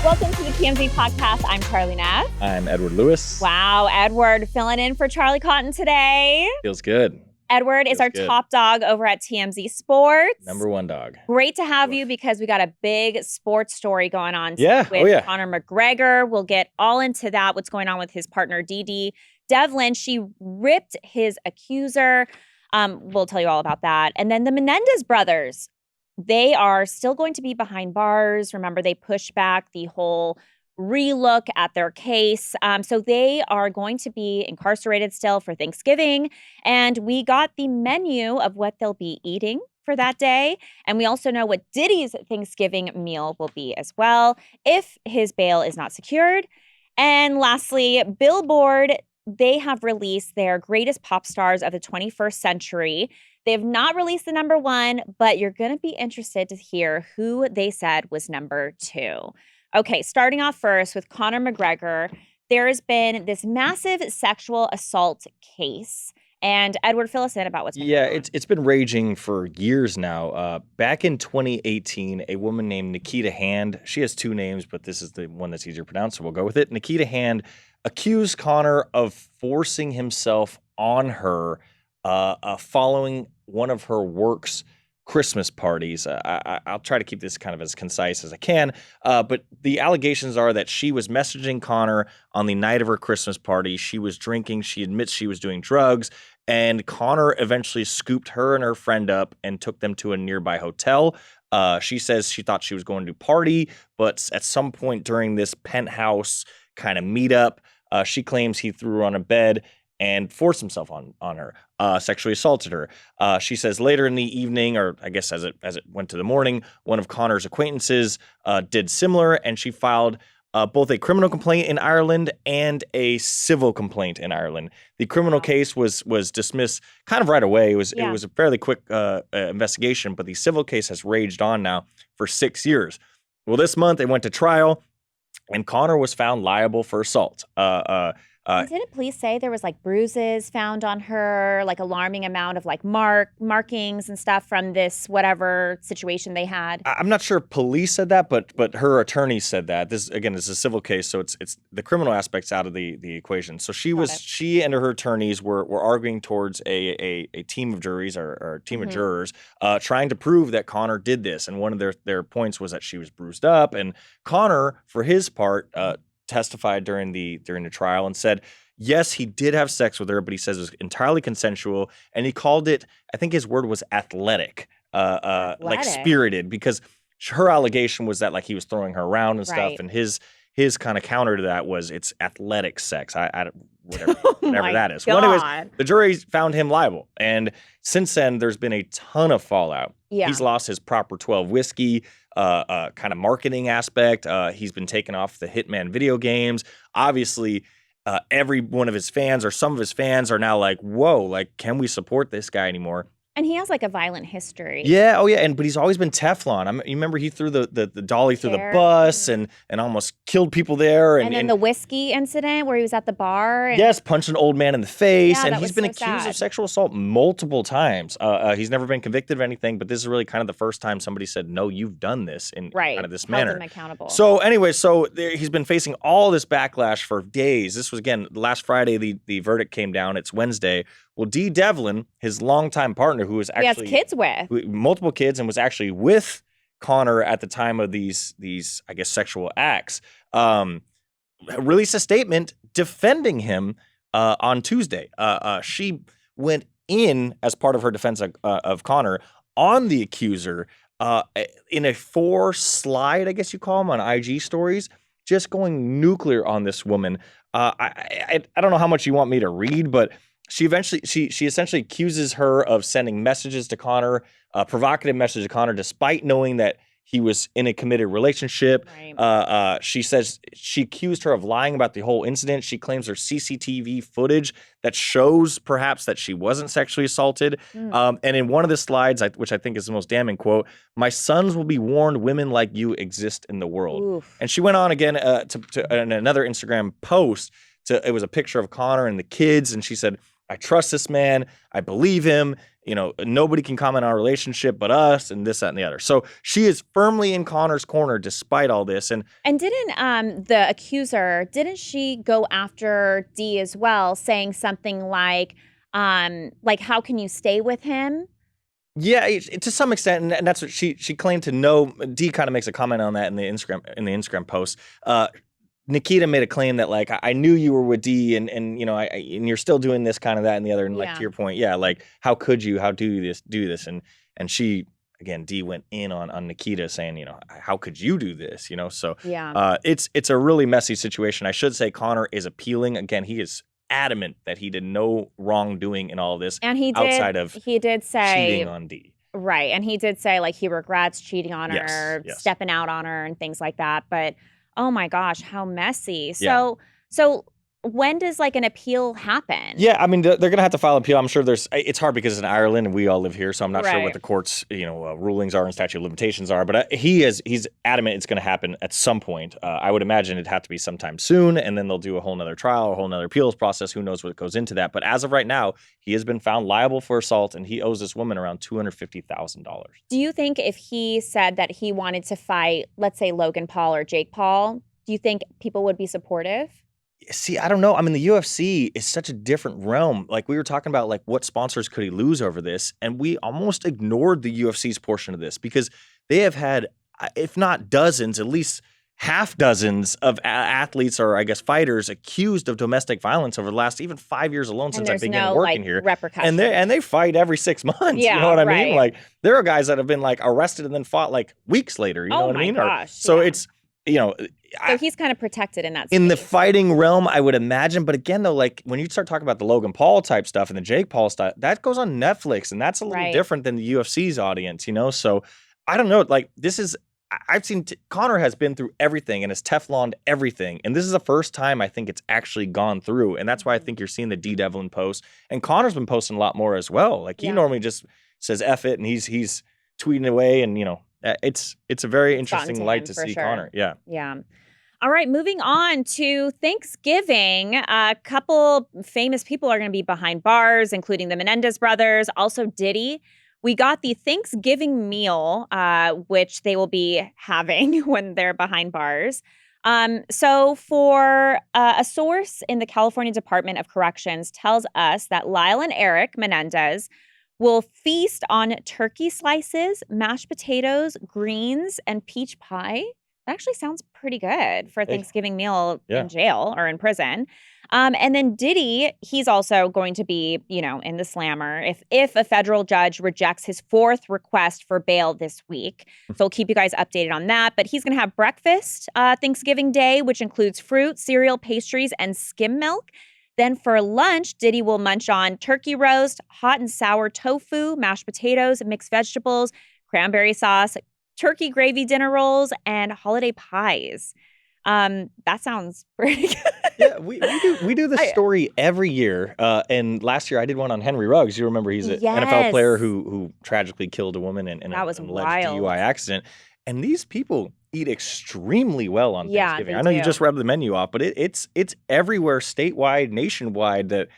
Welcome to the TMZ podcast. I'm Charlie Neff. I'm Edward Lewis. Wow, Edward filling in for Charlie Cotton today. Feels good. Edward is our top dog over at TMZ Sports. Number one dog. Great to have you because we got a big sports story going on with Conor McGregor. We'll get all into that, what's going on with his partner, Diddy. Devlin, she ripped his accuser. We'll tell you all about that. And then the Menendez brothers. They are still going to be behind bars. Remember, they pushed back the whole relook at their case. So they are going to be incarcerated still for Thanksgiving. And we got the menu of what they'll be eating for that day. And we also know what Diddy's Thanksgiving meal will be as well, if his bail is not secured. And lastly, Billboard, they have released their greatest pop stars of the 21st century. They have not released the number one, but you're going to be interested to hear who they said was number two. Okay, starting off first with Conor McGregor, there has been this massive sexual assault case. And Edward, fill us in about what's been going on. It's been raging for years now. Back in 2018, a woman named Nikita Hand, she has two names, but this is the one that's easier to pronounce, so we'll go with it. Nikita Hand accused Conor of forcing himself on her following one of her work's Christmas parties. I'll try to keep this kind of as concise as I can, but the allegations are that she was messaging Conor on the night of her Christmas party. She was drinking. She admits she was doing drugs, and Conor eventually scooped her and her friend up and took them to a nearby hotel. She says she thought she was going to party, but at some point during this penthouse kind of meetup, she claims he threw her on a bed and forced himself on her, sexually assaulted her. She says later in the evening, or I guess as it went to the morning, one of Conor's acquaintances did similar, and she filed both a criminal complaint in Ireland and a civil complaint in Ireland. The criminal case was dismissed kind of right away. It was a fairly quick investigation, but the civil case has raged on now for 6 years. Well, this month it went to trial, and Conor was found liable for assault. Didn't police say there was like bruises found on her, like alarming amount of like markings and stuff from this whatever situation they had? I'm not sure police said that, but her attorney said that. This again is a civil case, so it's the criminal aspects out of the equation. So she and her attorneys were arguing towards a team of juries or a team of jurors trying to prove that Conor did this, and one of their points was that she was bruised up, and Conor, for his part, testified during the trial and said, yes, he did have sex with her, but he says it was entirely consensual, and he called it, I think his word was athletic. Like spirited, because her allegation was that like he was throwing her around and stuff, and his kind of counter to that was it's athletic sex. Whatever that is. Well, anyways, the jury found him liable, and since then there's been a ton of fallout. Yeah. He's lost his Proper 12 whiskey kind of marketing aspect. He's been taken off the Hitman video games. Obviously, every one of his fans or some of his fans are now like, whoa, like, can we support this guy anymore? And he has like a violent history. Yeah, but he's always been Teflon. You remember he threw the dolly through the bus and almost killed people there. And then the whiskey incident where he was at the bar. Yes, punched an old man in the face. And he's been accused of sexual assault multiple times. He's never been convicted of anything, but this is really kind of the first time somebody said, no, you've done this in kind of this manner. Held him accountable. So anyway, he's been facing all this backlash for days. This was, again, last Friday, the verdict came down. It's Wednesday. Well, D. Devlin, his longtime partner, who was actually he has kids with multiple kids and was actually with Conor at the time of these I guess sexual acts, released a statement defending him on Tuesday. She went in as part of her defense of Conor on the accuser in a 4-slide, I guess you call them, on IG stories, just going nuclear on this woman. I don't know how much you want me to read, but she essentially accuses her of sending messages to Conor, provocative messages to Conor, despite knowing that he was in a committed relationship. Right. She says she accused her of lying about the whole incident. She claims there's CCTV footage that shows perhaps that she wasn't sexually assaulted. And in one of the slides, which I think is the most damning quote, "My sons will be warned women like you exist in the world." Oof. And she went on again to another Instagram post. It was a picture of Conor and the kids, and she said, I trust this man. I believe him. Nobody can comment on our relationship but us and this, that, and the other. So she is firmly in Conor's corner despite all this. And didn't the accuser, didn't she go after D as well, saying something like how can you stay with him? Yeah, to some extent, and that's what she claimed to know. D kind of makes a comment on that in the Instagram post. Nikita made a claim that like I knew you were with D and and you're still doing this kind of that and the other, and like to your point, like how could you, how do this and she, again, D went in on Nikita saying, how could you do this, so it's a really messy situation. I should say Conor is appealing. Again, he is adamant that he did no wrongdoing in all of this, and he did say cheating on D. Right, and he did say like he regrets cheating on her, stepping out on her, and things like that. But oh my gosh, how messy. So when does like an appeal happen? Yeah, I mean, they're going to have to file an appeal. I'm sure it's hard because it's in Ireland and we all live here, so I'm not sure what the court's, rulings are and statute of limitations are, but he's adamant it's going to happen at some point. I would imagine it'd have to be sometime soon, and then they'll do a whole nother trial, a whole nother appeals process. Who knows what goes into that? But as of right now, he has been found liable for assault, and he owes this woman around $250,000. Do you think if he said that he wanted to fight, let's say Logan Paul or Jake Paul, do you think people would be supportive? See, I don't know. I mean, the UFC is such a different realm. Like we were talking about, like what sponsors could he lose over this? And we almost ignored the UFC's portion of this because they have had, if not dozens, at least half dozens of athletes or I guess fighters accused of domestic violence over the last even 5 years alone since I began working here. Repercussions. And they fight every 6 months. Yeah, you know what I mean? Like there are guys that have been like arrested and then fought like weeks later. You know what I mean? Gosh, so it's, so he's kind of protected in that space. In the fighting realm, I would imagine. But again, though, like when you start talking about the Logan Paul type stuff and the Jake Paul stuff, that goes on Netflix, and that's a little different than the UFC's audience, So I don't know. Like I've seen Conor has been through everything and has Tefloned everything, and this is the first time I think it's actually gone through, and that's why I think you're seeing the D Devlin post, and Conor's been posting a lot more as well. Like he normally just says F it, and he's tweeting away, and it's a very interesting light to see Conor. Yeah. All right, moving on to Thanksgiving. A couple famous people are going to be behind bars, including the Menendez brothers, also Diddy. We got the Thanksgiving meal, which they will be having when they're behind bars. So for a source in the California Department of Corrections tells us that Lyle and Eric Menendez will feast on turkey slices, mashed potatoes, greens, and peach pie. That actually sounds pretty good for a Thanksgiving meal in jail or in prison. And then Diddy, he's also going to be, in the slammer if a federal judge rejects his fourth request for bail this week. So we'll keep you guys updated on that. But he's going to have breakfast Thanksgiving Day, which includes fruit, cereal, pastries, and skim milk. Then for lunch, Diddy will munch on turkey roast, hot and sour tofu, mashed potatoes, mixed vegetables, cranberry sauce, turkey gravy dinner rolls, and holiday pies. That sounds pretty good. Yeah, we do this story every year. And last year I did one on Henry Ruggs. You remember he's an NFL player who tragically killed a woman in an alleged DUI accident. And these people eat extremely well on Thanksgiving. I know you just read the menu off, but it's everywhere, statewide, nationwide, that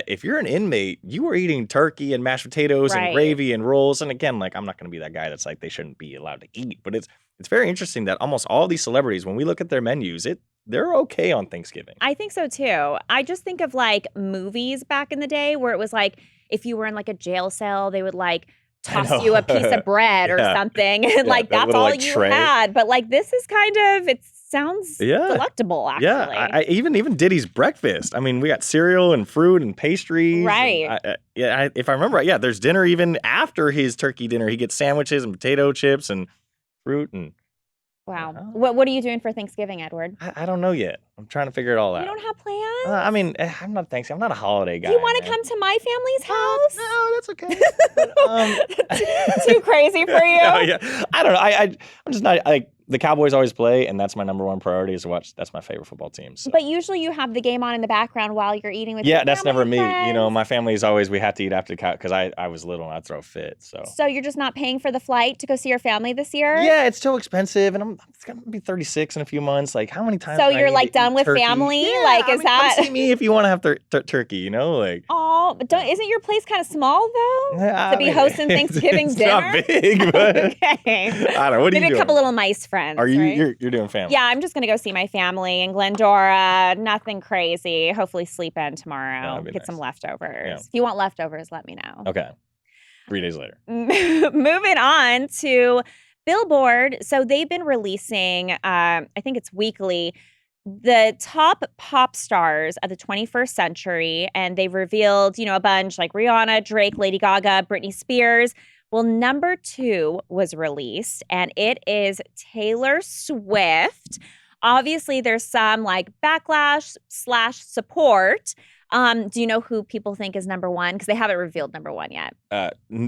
if you're an inmate, you are eating turkey and mashed potatoes and gravy and rolls. And again, like I'm not going to be that guy that's like they shouldn't be allowed to eat. But it's very interesting that almost all these celebrities, when we look at their menus, they're okay on Thanksgiving. I think so too. I just think of like movies back in the day where it was like if you were in like a jail cell, they would like toss you a piece of bread or something. And like that's all you had. But like this is kind of it sounds delectable, actually. Yeah, even Diddy's breakfast. I mean, we got cereal and fruit and pastries. Right. If I remember right, there's dinner even after his turkey dinner. He gets sandwiches and potato chips and fruit and. Wow. What are you doing for Thanksgiving, Edward? I don't know yet. I'm trying to figure it all out. You don't have plans? I mean, I'm not Thanksgiving. I'm not a holiday guy. Do you want to come to my family's house? No, that's okay. But, too crazy for you? No, yeah. I don't know. I'm just not like the Cowboys always play, and that's my number one priority is to watch. That's my favorite football team. So. But usually you have the game on in the background while you're eating with your that's never family me. and You know, friends. my family is always, we have to eat after the cow because I was little and I'd throw a fit. So you're just not paying for the flight to go see your family this year? Yeah, it's so expensive, and it's gonna be 36 in a few months. Like, how many times? So do I you're need like to eat done with turkey? family? Yeah, Like, I is mean, that? Come see me if you want to have turkey. You know, like. Oh, but isn't your place kind of small though? To be hosting Thanksgiving it's dinner? Not big, but Okay. I don't know. What are you Maybe doing? a couple little mice friends. Are you? Right? You're doing family? Yeah, I'm just gonna go see my family in Glendora. Nothing crazy. Hopefully sleep in tomorrow. That'd be Get nice. some leftovers. Yeah. If you want leftovers, let me know. Okay. 3 days later. Moving on to Billboard. So they've been releasing, I think it's weekly, the top pop stars of the 21st century. And they've revealed, a bunch like Rihanna, Drake, Lady Gaga, Britney Spears. Well, number 2 was released, and it is Taylor Swift. Obviously, there's some like backlash/support. Do you know who people think is number 1? Because they haven't revealed number 1 yet.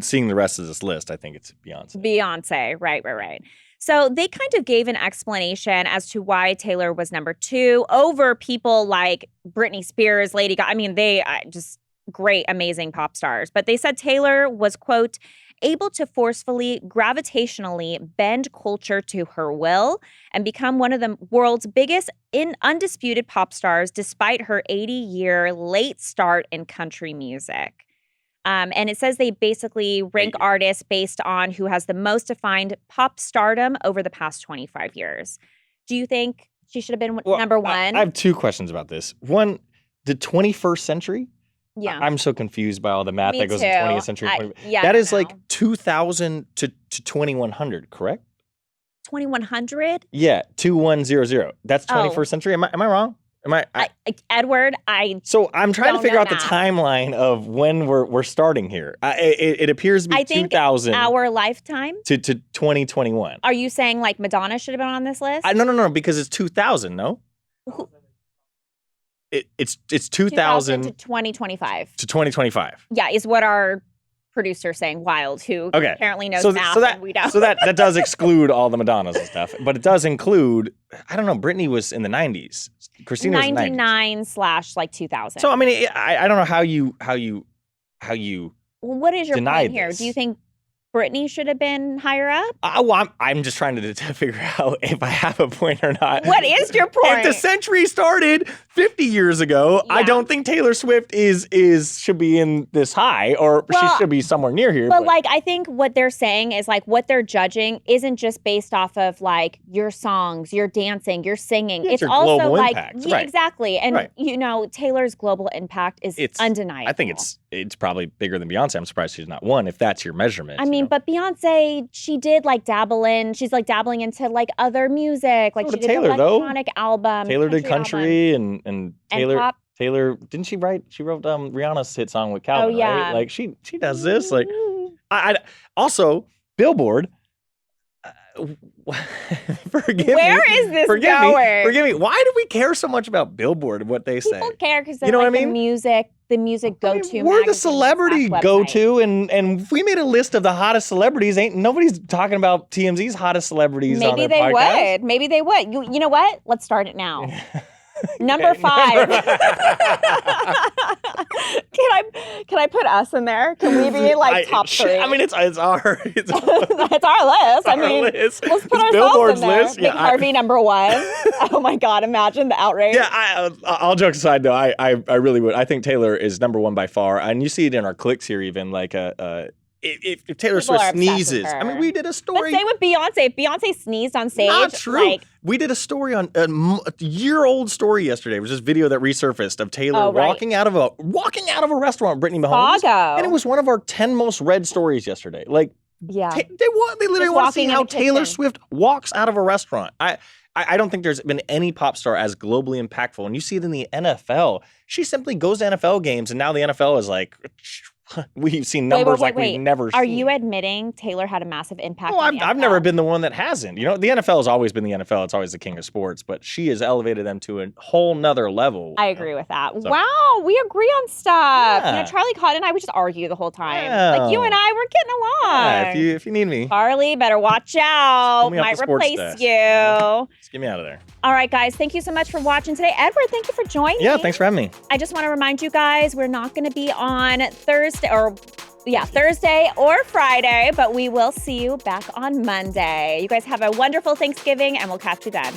Seeing the rest of this list, I think it's Beyonce. Beyonce, right. So they kind of gave an explanation as to why Taylor was number 2 over people like Britney Spears, Lady Gaga. I mean, they just great, amazing pop stars. But they said Taylor was, quote, able to forcefully, gravitationally bend culture to her will and become one of the world's biggest undisputed pop stars despite her 80-year late start in country music. And it says they basically rank artists based on who has the most defined pop stardom over the past 25 years. Do you think she should have been number 1? I have 2 questions about this. One, the 21st century? Yeah. I'm so confused by all the math Me that goes in too. 20th century. That is like 2000 to 2100, correct? 2100? Yeah, 2100. That's 21st century. Am I wrong? Edward, So I'm trying to figure out math. the timeline of when we're starting here. It appears to be 2000 our lifetime to 2021. Are you saying like Madonna should have been on this list? No, because it's 2000. No, it's 2000 to 2025 to 2025. Yeah, is what our producer's saying. Wild, who apparently knows math, and we don't. So that does exclude all the Madonnas and stuff, but it does include. I don't know. Britney was in the 90s. Christina was in the 90s. 99/2000. So I mean, I don't know how you. Well, what is your deny point here? this. Do you think Britney should have been higher up? Well, I'm just trying to figure out if I have a point or not. What is your point? If the century started 50 years ago, I don't think Taylor Swift should be in this high, or she should be somewhere near here. But like, I think what they're saying is like what they're judging isn't just based off of like your songs, your dancing, your singing. It's your also global like impact. Right. Exactly. And Right. Taylor's global impact is undeniable. I think it's probably bigger than Beyonce. I'm surprised she's not 1 if that's your measurement. I mean, but Beyonce, she's like dabbling into like other music. Like So she did did Taylor, the electronic album. Taylor did country album. and pop. Taylor, didn't she write? She wrote Rihanna's hit song with Calvin. Oh, yeah. Right? Like she does this. Like I also Billboard. Forgive me. Where is this Forgive going? Forgive me. Why do we care so much about Billboard and what they say? People care because they're You know like what I mean? the music go-to. We're the celebrity go-to, and if we made a list of the hottest celebrities, ain't nobody's talking about TMZ's hottest celebrities on their podcast. Maybe they would. You know what? Let's start it now. Number 5. Can I put us in there? Can we be like top 3? I mean, it's our it's our list. I mean, let's put ourselves Billboard's in there. list. Nick Harvey number 1. Oh my God! Imagine the outrage. Yeah, all jokes aside, though, I really would. I think Taylor is number 1 by far, and you see it in our clicks here. Even like if Taylor Swift sneezes, I mean, we did a story. But same with Beyonce. If Beyonce sneezed on stage, not true. Like, we did a story on a year-old story yesterday. It was this video that resurfaced of Taylor walking out of a restaurant with Brittany Mahomes, and it was one of our 10 most read stories yesterday. Like, yeah, they literally want to see how Taylor Swift walks out of a restaurant. I don't think there's been any pop star as globally impactful. And you see it in the NFL. She simply goes to NFL games, and now the NFL is like, We've seen numbers like we've never seen. Are you admitting Taylor had a massive impact No, on the I've NFL? never been the one that hasn't. You know, the NFL has always been the NFL. It's always the king of sports, but she has elevated them to a whole nother level. I agree with that. So- Wow, we agree on stuff. Yeah. You know, Charlie Cotton and I would just argue the whole time. Yeah. Like you and I, we're getting along. Yeah, if you need me, Charlie, better watch out. pull me off Might the sports replace desk. you. just get me out of there. All right, guys, thank you so much for watching today. Edward, thank you for joining. Yeah, thanks for having me. I just want to remind you guys, we're not going to be on Thursday or Friday, but we will see you back on Monday. You guys have a wonderful Thanksgiving, and we'll catch you then.